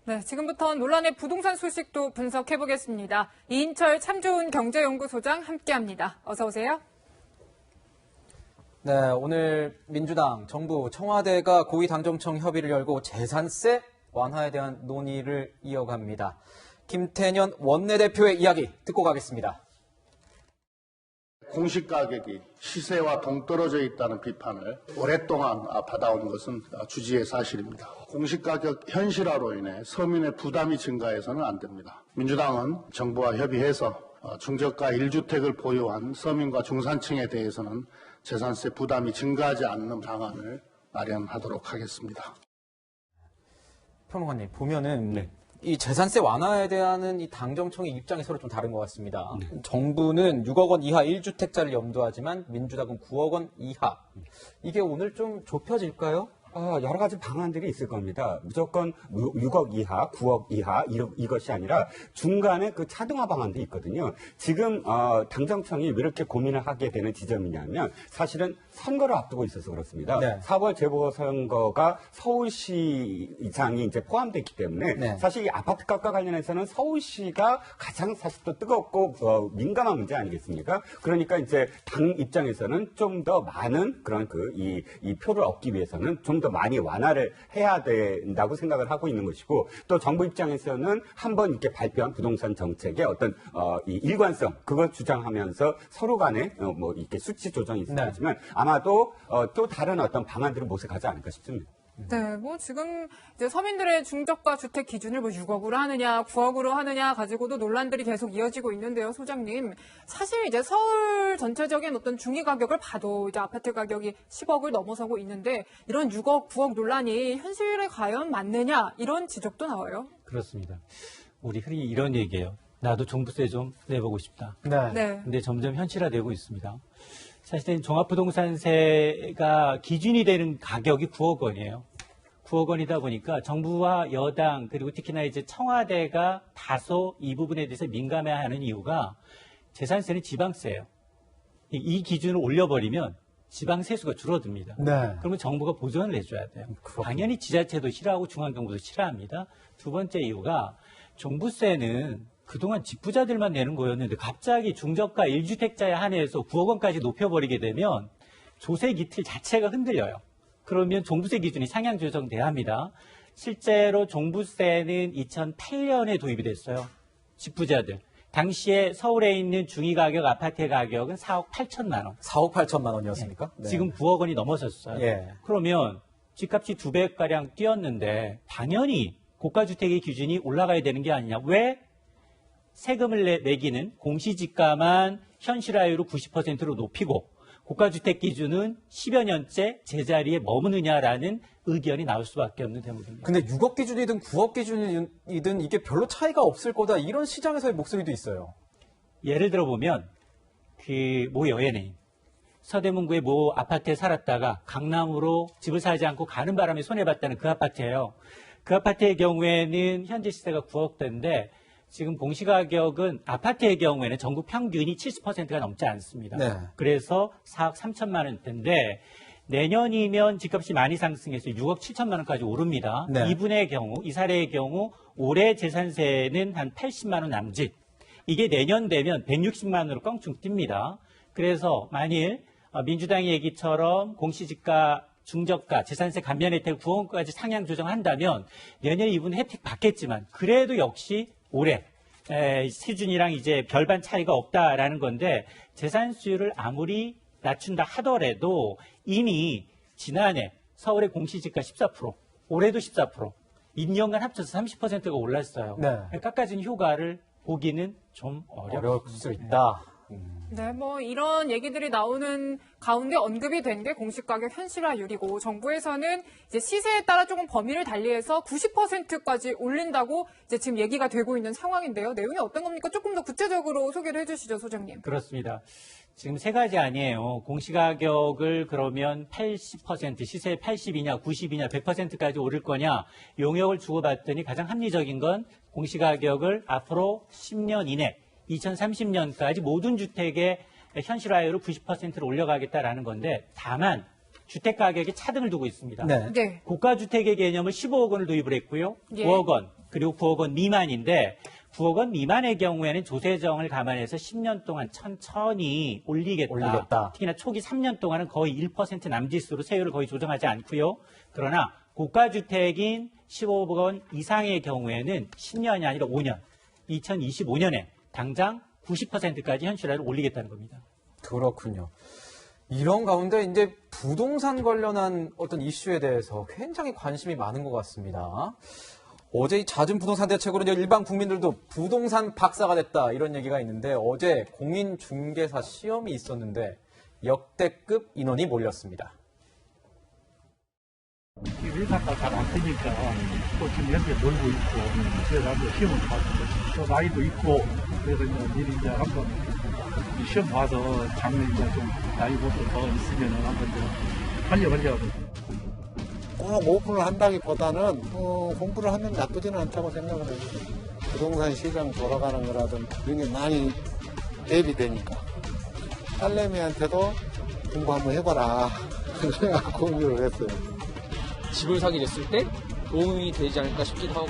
네, 지금부터 논란의 부동산 소식도 분석해보겠습니다. 이인철 참 좋은 경제연구소장 함께합니다. 어서 오세요. 네, 오늘 민주당, 정부, 청와대가 고위당정청 협의를 열고 재산세 완화에 대한 논의를 이어갑니다. 김태년 원내대표의 이야기 듣고 가겠습니다. 공시가격이 시세와 동떨어져 있다는 비판을 오랫동안 받아온 것은 주지의 사실입니다. 공시가격 현실화로 인해 서민의 부담이 증가해서는 안 됩니다. 민주당은 정부와 협의해서 중저가 1주택을 보유한 서민과 중산층에 대해서는 재산세 부담이 증가하지 않는 방안을 마련하도록 하겠습니다. 평론가님, 보면은 이 재산세 완화에 대한 이 당정청의 입장이 서로 좀 다른 것 같습니다. 정부는 6억 원 이하 1주택자를 염두하지만 민주당은 9억 원 이하. 이게 오늘 좀 좁혀질까요? 여러 가지 방안들이 있을 겁니다. 무조건 6억 이하, 9억 이하 이것이 아니라 중간에 그 차등화 방안도 있거든요. 지금 당정청이 왜 이렇게 고민을 하게 되는 지점이냐면 사실은 선거를 앞두고 있어서 그렇습니다. 네. 4월 재보궐선거가 서울시장이 이제 포함됐기 때문에 사실 이 아파트값과 관련해서는 서울시가 가장 사실 또 뜨겁고 민감한 문제 아니겠습니까? 그러니까 이제 당 입장에서는 좀 더 많은 그런 이 표를 얻기 위해서는 좀 더 많이 완화를 해야 된다고 생각을 하고 있는 것이고, 또 정부 입장에서는 한번 이렇게 발표한 부동산 정책의 어떤 이 일관성 그걸 주장하면서 서로 간에 뭐 이렇게 수치 조정이 있을 거지만 아마도 또 다른 어떤 방안들을 모색하지 않을까 싶습니다. 네, 뭐 지금 이제 서민들의 중저가 주택 기준을 뭐 6억으로 하느냐, 9억으로 하느냐 가지고도 논란들이 계속 이어지고 있는데요, 소장님. 사실 이제 서울 전체적인 어떤 중위 가격을 봐도 이제 아파트 가격이 10억을 넘어서고 있는데 이런 6억, 9억 논란이 현실에 과연 맞느냐 이런 지적도 나와요. 그렇습니다. 우리 흔히 이런 얘기예요. 나도 종부세 좀 내보고 싶다. 네. 근데 점점 현실화되고 있습니다. 사실은 종합부동산세가 기준이 되는 가격이 9억 원이에요. 9억 원이다 보니까 정부와 여당 그리고 특히나 이제 청와대가 다소 이 부분에 대해서 민감해하는 이유가 재산세는 지방세예요. 이 기준을 올려버리면 지방 세수가 줄어듭니다. 그러면 정부가 보전을 해줘야 돼요. 당연히 지자체도 싫어하고 중앙정부도 싫어합니다. 두 번째 이유가 종부세는 그동안 집부자들만 내는 거였는데 갑자기 중저가 1주택자에 한해서 9억 원까지 높여버리게 되면 조세 기틀 자체가 흔들려요. 그러면 종부세 기준이 상향 조정돼야 합니다. 실제로 종부세는 2008년에 도입이 됐어요. 집부자들. 당시에 서울에 있는 중위가격 아파트의 가격은 4억 8천만 원. 4억 8천만 원이었습니까? 네. 지금 9억 원이 넘어섰어요. 그러면 집값이 2배가량 뛰었는데 당연히 고가주택의 기준이 올라가야 되는 게 아니냐. 왜? 세금을 매기는 공시지가만 현실화율을 90%로 높이고 고가주택 기준은 10여 년째 제자리에 머무느냐라는 의견이 나올 수밖에 없는 대목입니다. 근데 6억 기준이든 9억 기준이든 이게 별로 차이가 없을 거다 이런 시장에서의 목소리도 있어요. 예를 들어보면 그 모 여연예인 서대문구의 모 아파트에 살았다가 강남으로 집을 사지 않고 가는 바람에 손해봤다는 그 아파트예요. 그 아파트의 경우에는 현재 시세가 9억대인데 지금 공시가격은 아파트의 경우에는 전국 평균이 70%가 넘지 않습니다. 그래서 4억 3천만 원대인데 내년이면 집값이 많이 상승해서 6억 7천만 원까지 오릅니다. 이분의 경우, 이 사례의 경우 올해 재산세는 한 80만 원 남짓. 이게 내년 되면 160만 원으로 껑충 뜁니다. 그래서 만일 민주당의 얘기처럼 공시지가 중저가 재산세 감면 혜택 9억 원까지 상향 조정한다면 내년에 이분은 혜택 받겠지만 그래도 역시 올해 수준이랑 이제 별반 차이가 없다라는 건데 재산 수율을 아무리 낮춘다 하더라도 이미 지난해 서울의 공시지가 14%, 올해도 14%, 2년간 합쳐서 30%가 올랐어요. 깎아진 효과를 보기는 좀 어려울 수 있다. 네, 뭐 이런 얘기들이 나오는 가운데 언급이 된 게 공시가격 현실화율이고 정부에서는 이제 시세에 따라 조금 범위를 달리해서 90%까지 올린다고 이제 지금 얘기가 되고 있는 상황인데요. 내용이 어떤 겁니까? 조금 더 구체적으로 소개를 해주시죠, 소장님. 그렇습니다. 지금 세 가지 아니에요. 공시가격을 그러면 80%, 시세 80이냐, 90이냐, 100%까지 오를 거냐, 용역을 주고받더니 가장 합리적인 건 공시가격을 앞으로 10년 이내 2030년까지 모든 주택의 현실화율을 90%로 올려가겠다라는 건데 다만 주택 가격이 차등을 두고 있습니다. 고가주택의 개념을 15억 원을 도입을 했고요. 5억 원, 그리고 9억 원 미만인데 9억 원 미만의 경우에는 조세정을 감안해서 10년 동안 천천히 올리겠다. 특히나 초기 3년 동안은 거의 1% 남짓수로 세율을 거의 조정하지 않고요. 그러나 고가주택인 15억 원 이상의 경우에는 10년이 아니라 5년, 2025년에 당장 90%까지 현실화를 올리겠다는 겁니다. 그렇군요. 이런 가운데 이제 부동산 관련한 어떤 이슈에 대해서 굉장히 관심이 많은 것 같습니다. 어제 이 잦은 부동산 대책으로 이제 일반 국민들도 부동산 박사가 됐다 이런 얘기가 있는데 어제 공인중개사 시험이 있었는데 역대급 인원이 몰렸습니다. 일산가 잘 안 되니까 또 지금 현재 놀고 있고 그래서 한번 시험을 봤고 또 나이도 있고 그래서 이제 미리 이제 한번 시험 봐서 작년 이제 좀 나이보다 더 있으면 한번 좀 살려보려고. 꼭 오픈을 한다기보다는 공부를 하면 나쁘지는 않다고 생각을 해요. 부동산 시장 돌아가는 거라든 이런 게 많이 대비되니까 딸내미한테도 공부 한번 해봐라 그래갖고 공부를 했어요. 집을 사게 됐을 때 도움이 되지 않을까 싶기도 하고.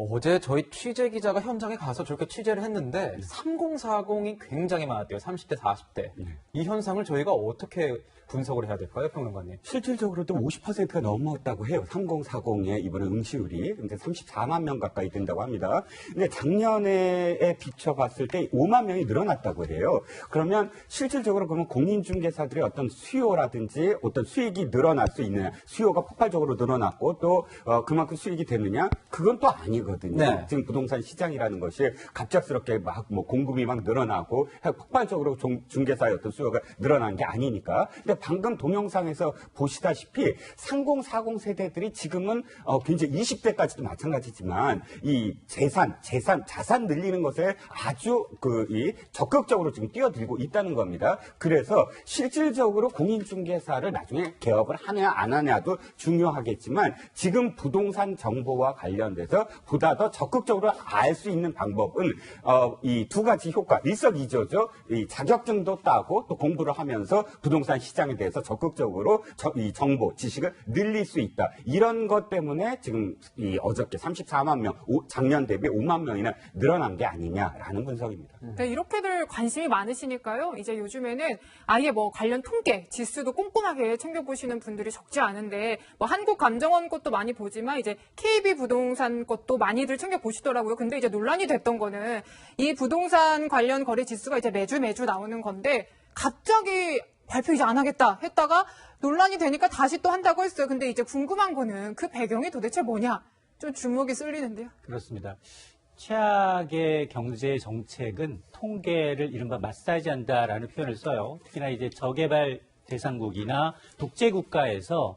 어제 저희 취재 기자가 현장에 가서 저렇게 취재를 했는데 3040이 굉장히 많았대요. 30대, 40대. 이 현상을 저희가 어떻게 분석을 해야 될까요, 평론가님? 실질적으로도 50%가 넘었다고 해요. 3040의 이번에 응시율이. 근데 34만 명 가까이 된다고 합니다. 근데 작년에 비춰봤을 때 5만 명이 늘어났다고 해요. 그러면 실질적으로 그러면 공인중개사들의 어떤 수요라든지 어떤 수익이 늘어날 수 있느냐, 수요가 폭발적으로 늘어났고 또 그만큼 수익이 됐느냐? 그건 또 아니거든요. 네. 지금 부동산 시장이라는 것이 갑작스럽게 막 뭐 공급이 막 늘어나고 폭발적으로 중개사의 어떤 수요가 늘어난 게 아니니까. 근데 방금 동영상에서 보시다시피 3040 세대들이 지금은 굉장히 20대까지도 마찬가지지만 이 자산 늘리는 것에 아주 적극적으로 지금 뛰어들고 있다는 겁니다. 그래서 실질적으로 공인중개사를 나중에 개업을 하냐 안 하냐도 중요하겠지만 지금 부동산 정보와 관련돼서 보다 더 적극적으로 알 수 있는 방법은 이 두 가지 효과, 일석이조죠. 이 자격증도 따고 또 공부를 하면서 부동산 시장에 대해서 적극적으로 이 정보, 지식을 늘릴 수 있다. 이런 것 때문에 지금 이 어저께 34만 명, 작년 대비 5만 명이나 늘어난 게 아니냐라는 분석입니다. 네, 이렇게들 관심이 많으시니까요. 이제 요즘에는 아예 뭐 관련 통계, 지수도 꼼꼼하게 챙겨보시는 분들이 적지 않은데 뭐 한국감정원 것도 많이 보지만 이제 KB부동산 것도 많이들 챙겨보시더라고요. 근데 이제 논란이 됐던 거는 이 부동산 관련 거래 지수가 이제 매주 나오는 건데 갑자기 발표 이제 안 하겠다 했다가 논란이 되니까 다시 또 한다고 했어요. 근데 이제 궁금한 거는 그 배경이 도대체 뭐냐? 좀 주목이 쏠리는데요. 그렇습니다. 최악의 경제 정책은 통계를 이른바 마사지한다라는 표현을 써요. 특히나 이제 저개발 대상국이나 독재 국가에서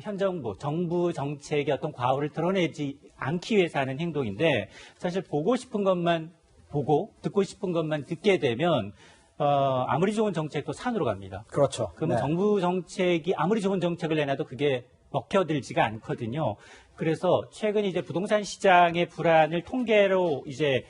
현 정부 정책의 어떤 과오를 드러내지 않기 위해서 하는 행동인데 사실 보고 싶은 것만 보고 듣고 싶은 것만 듣게 되면 아무리 좋은 정책도 산으로 갑니다. 그렇죠. 그러면 네. 정부 정책이 아무리 좋은 정책을 내놔도 그게 먹혀들지가 않거든요. 그래서 최근 이제 부동산 시장의 불안을 통계로 이제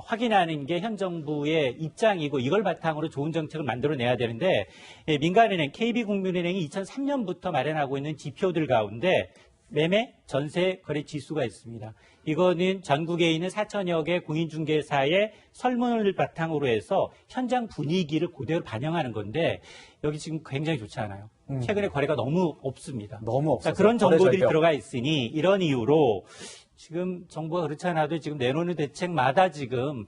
확인하는 게 현 정부의 입장이고 이걸 바탕으로 좋은 정책을 만들어내야 되는데 민간은행 KB국민은행이 2003년부터 마련하고 있는 지표들 가운데 매매, 전세, 거래 지수가 있습니다. 이거는 전국에 있는 4천여 개 공인중개사의 설문을 바탕으로 해서 현장 분위기를 그대로 반영하는 건데 여기 지금 굉장히 좋지 않아요. 최근에 거래가 너무 없습니다. 너무 없어서 그런 정보들이 거래 들어가 있으니 이런 이유로 지금 정부가 그렇지 않아도 지금 내놓는 대책마다 지금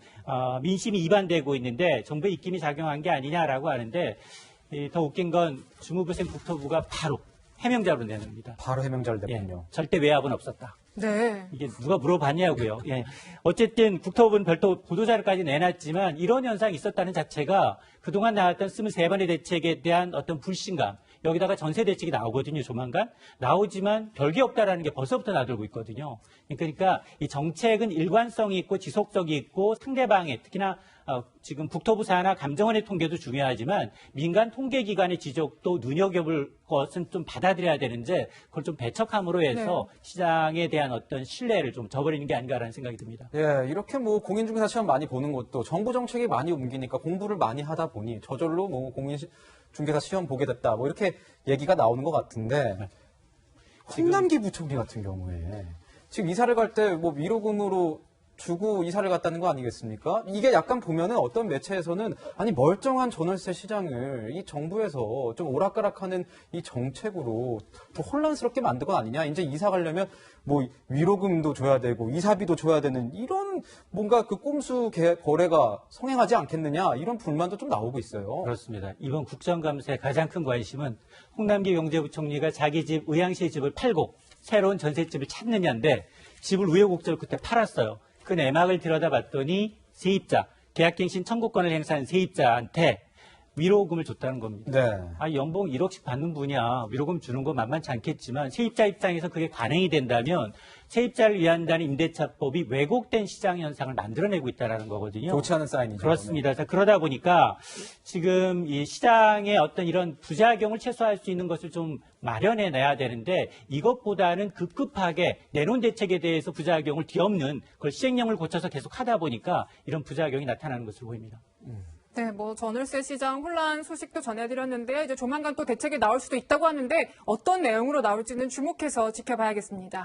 민심이 이반되고 있는데 정부의 입김이 작용한 게 아니냐라고 하는데 더 웃긴 건 주무부생 국토부가 바로 해명자로 내놓습니다. 바로 해명자를 냈군요. 절대 외압은 없었다. 네. 이게 누가 물어봤냐고요. 예. 어쨌든 국토부는 별도 보도자료까지 내놨지만 이런 현상이 있었다는 자체가 그동안 나왔던 23번의 대책에 대한 어떤 불신감, 여기다가 전세 대책이 나오거든요, 조만간. 나오지만 별게 없다라는 게 벌써부터 나돌고 있거든요. 그러니까 이 정책은 일관성이 있고 지속적이 있고 상대방의 특히나 지금 국토부 산하 감정원의 통계도 중요하지만 민간 통계기관의 지적도 눈여겨볼 것은 좀 받아들여야 되는데 그걸 좀 배척함으로 해서 시장에 대한 어떤 신뢰를 좀 저버리는 게 아닌가라는 생각이 듭니다. 예, 이렇게 뭐 공인중개사 시험 많이 보는 것도 정부 정책이 많이 옮기니까 공부를 많이 하다 보니 저절로 뭐 공인중개사 시험 보게 됐다 뭐 이렇게 얘기가 나오는 것 같은데 홍남기 부총리 같은 경우에 지금 이사를 갈 때 뭐 위로금으로 주고 이사를 갔다는 거 아니겠습니까? 이게 약간 보면은 어떤 매체에서는 아니 멀쩡한 전월세 시장을 이 정부에서 좀 오락가락하는 이 정책으로 더 혼란스럽게 만든 건 아니냐? 이제 이사 가려면 뭐 위로금도 줘야 되고 이사비도 줘야 되는 이런 뭔가 그 꼼수 거래가 성행하지 않겠느냐? 이런 불만도 좀 나오고 있어요. 그렇습니다. 이번 국정감사의 가장 큰 관심은 홍남기 경제부총리가 자기 집 의왕시 집을 팔고 새로운 전셋집을 찾느냐인데 집을 우여곡절 끝에 팔았어요. 그 내막을 들여다봤더니 세입자, 계약갱신 청구권을 행사한 세입자한테 위로금을 줬다는 겁니다. 네. 아, 연봉 1억씩 받는 분이야. 위로금 주는 거 만만치 않겠지만 세입자 입장에서 그게 관행이 된다면 세입자를 위한다는 임대차법이 왜곡된 시장 현상을 만들어내고 있다는 거거든요. 좋지 않은 사인이죠. 그렇습니다. 자, 그러다 보니까 지금 이 시장의 어떤 이런 부작용을 최소화할 수 있는 것을 좀 마련해내야 되는데 이것보다는 급급하게 내놓은 대책에 대해서 부작용을 뒤엎는 그걸 시행령을 고쳐서 계속 하다 보니까 이런 부작용이 나타나는 것으로 보입니다. 네, 뭐 전월세 시장 혼란 소식도 전해드렸는데 이제 조만간 또 대책이 나올 수도 있다고 하는데 어떤 내용으로 나올지는 주목해서 지켜봐야겠습니다.